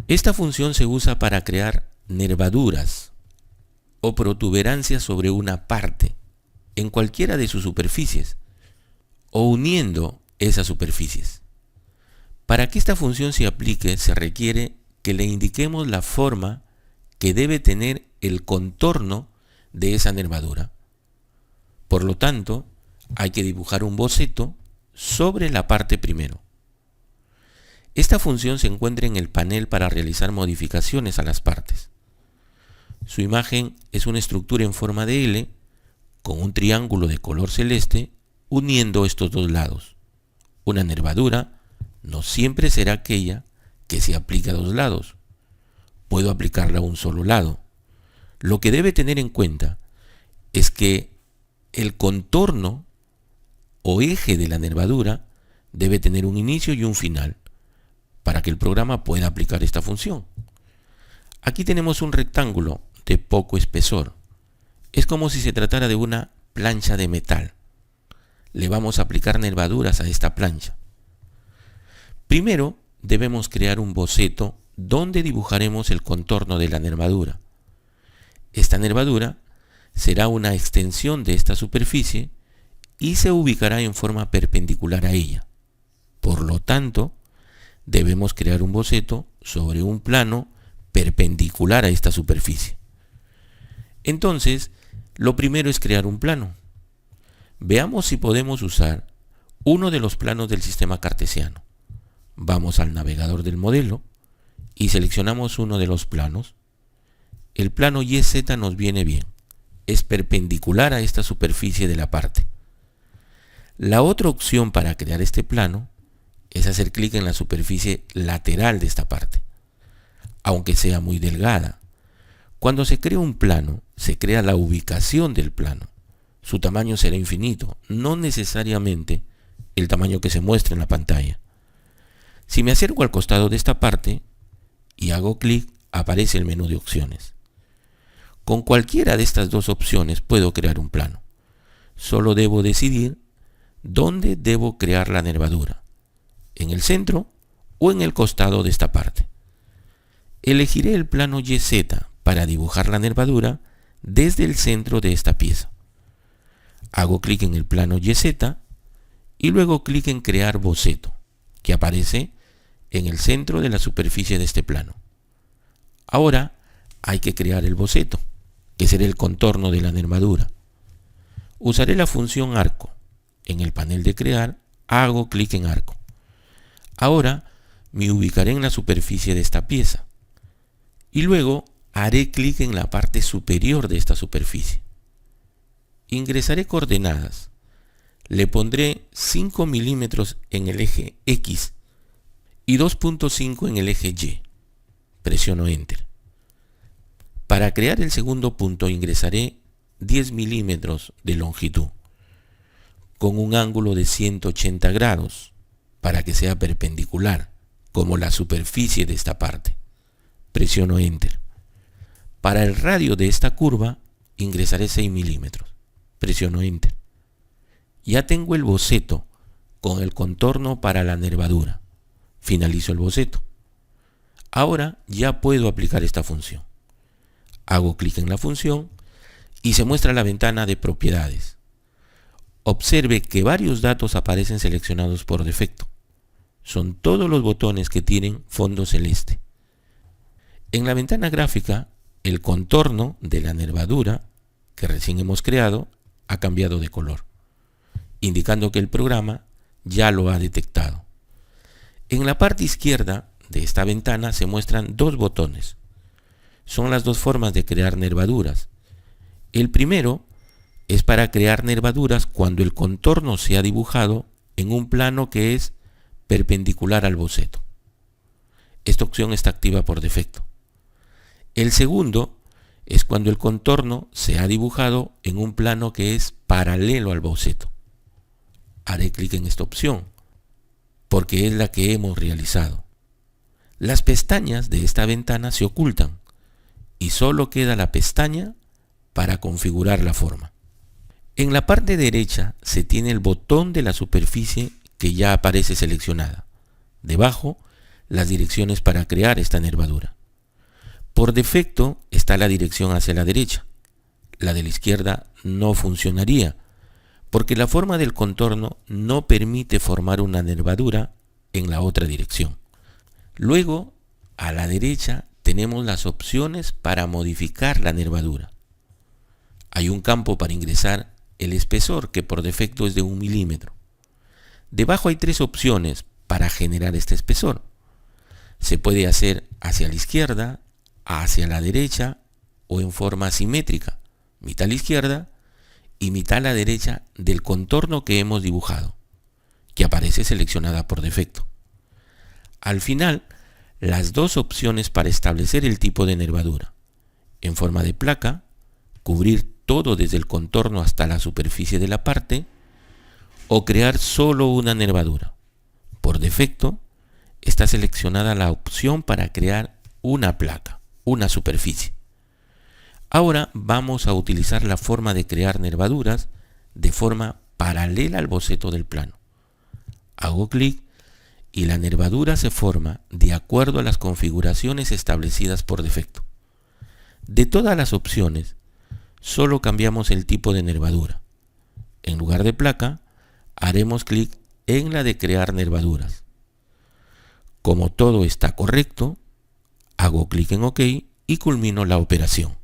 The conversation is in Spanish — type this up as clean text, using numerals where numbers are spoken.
Esta función se usa para crear nervaduras o protuberancias sobre una parte, en cualquiera de sus superficies, o uniendo esas superficies. Para que esta función se aplique, se requiere que le indiquemos la forma que debe tener el contorno de esa nervadura. Por lo tanto, hay que dibujar un boceto sobre la parte primero. Esta función se encuentra en el panel para realizar modificaciones a las partes. Su imagen es una estructura en forma de L con un triángulo de color celeste uniendo estos dos lados. Una nervadura no siempre será aquella que se aplica a dos lados. Puedo aplicarla a un solo lado. Lo que debe tener en cuenta es que el contorno o eje de la nervadura debe tener un inicio y un final para que el programa pueda aplicar esta función. Aquí tenemos un rectángulo de poco espesor. Es como si se tratara de una plancha de metal. Le vamos a aplicar nervaduras a esta plancha. Primero debemos crear un boceto donde dibujaremos el contorno de la nervadura. Esta nervadura será una extensión de esta superficie y se ubicará en forma perpendicular a ella. Por lo tanto, debemos crear un boceto sobre un plano perpendicular a esta superficie. Entonces, lo primero es crear un plano. Veamos si podemos usar uno de los planos del sistema cartesiano. Vamos al navegador del modelo y seleccionamos uno de los planos. El plano YZ nos viene bien. Es perpendicular a esta superficie de la parte. La otra opción para crear este plano es hacer clic en la superficie lateral de esta parte, aunque sea muy delgada. Cuando se crea un plano, se crea la ubicación del plano. Su tamaño será infinito, no necesariamente el tamaño que se muestra en la pantalla. Si me acerco al costado de esta parte y hago clic, aparece el menú de opciones. Con cualquiera de estas dos opciones puedo crear un plano. Solo debo decidir dónde debo crear la nervadura, en el centro o en el costado de esta parte. Elegiré el plano YZ para dibujar la nervadura desde el centro de esta pieza. Hago clic en el plano YZ y luego clic en crear boceto, que aparece en el centro de la superficie de este plano. Ahora hay que crear el boceto, que será el contorno de la nervadura. Usaré la función arco. En el panel de crear, hago clic en arco. Ahora me ubicaré en la superficie de esta pieza y luego haré clic en la parte superior de esta superficie. Ingresaré coordenadas. Le pondré 5 milímetros en el eje X y 2.5 en el eje Y. Presiono Enter. Para crear el segundo punto ingresaré 10 milímetros de longitud con un ángulo de 180 grados para que sea perpendicular como la superficie de esta parte. Presiono Enter. Para el radio de esta curva ingresaré 6 milímetros. Presiono Enter. Ya tengo el boceto con el contorno para la nervadura. Finalizo el boceto. Ahora ya puedo aplicar esta función. Hago clic en la función y se muestra la ventana de propiedades. Observe que varios datos aparecen seleccionados por defecto. Son todos los botones que tienen fondo celeste. En la ventana gráfica, el contorno de la nervadura que recién hemos creado ha cambiado de color, indicando que el programa ya lo ha detectado. En la parte izquierda de esta ventana se muestran dos botones. Son las dos formas de crear nervaduras. El primero es para crear nervaduras cuando el contorno se ha dibujado en un plano que es perpendicular al boceto. Esta opción está activa por defecto. El segundo es cuando el contorno se ha dibujado en un plano que es paralelo al boceto. Haré clic en esta opción porque es la que hemos realizado. Las pestañas de esta ventana se ocultan y solo queda la pestaña para configurar la forma. En la parte derecha se tiene el botón de la superficie que ya aparece seleccionada. Debajo, las direcciones para crear esta nervadura. Por defecto está la dirección hacia la derecha. La de la izquierda no funcionaría, porque la forma del contorno no permite formar una nervadura en la otra dirección. Luego, a la derecha tenemos las opciones para modificar la nervadura. Hay un campo para ingresar el espesor, que por defecto es de 1 milímetro. Debajo hay 3 opciones para generar este espesor. Se puede hacer hacia la izquierda, hacia la derecha o en forma asimétrica, mitad a la izquierda y mitad a la derecha del contorno que hemos dibujado, que aparece seleccionada por defecto. Al final, las 2 opciones para establecer el tipo de nervadura: en forma de placa, cubrir todo desde el contorno hasta la superficie de la parte, o crear solo una nervadura. Por defecto, está seleccionada la opción para crear una placa, una superficie. Ahora vamos a utilizar la forma de crear nervaduras de forma paralela al boceto del plano. Hago clic y la nervadura se forma de acuerdo a las configuraciones establecidas por defecto. De todas las opciones, solo cambiamos el tipo de nervadura. En lugar de placa, haremos clic en la de crear nervaduras. Como todo está correcto, hago clic en OK y culmino la operación.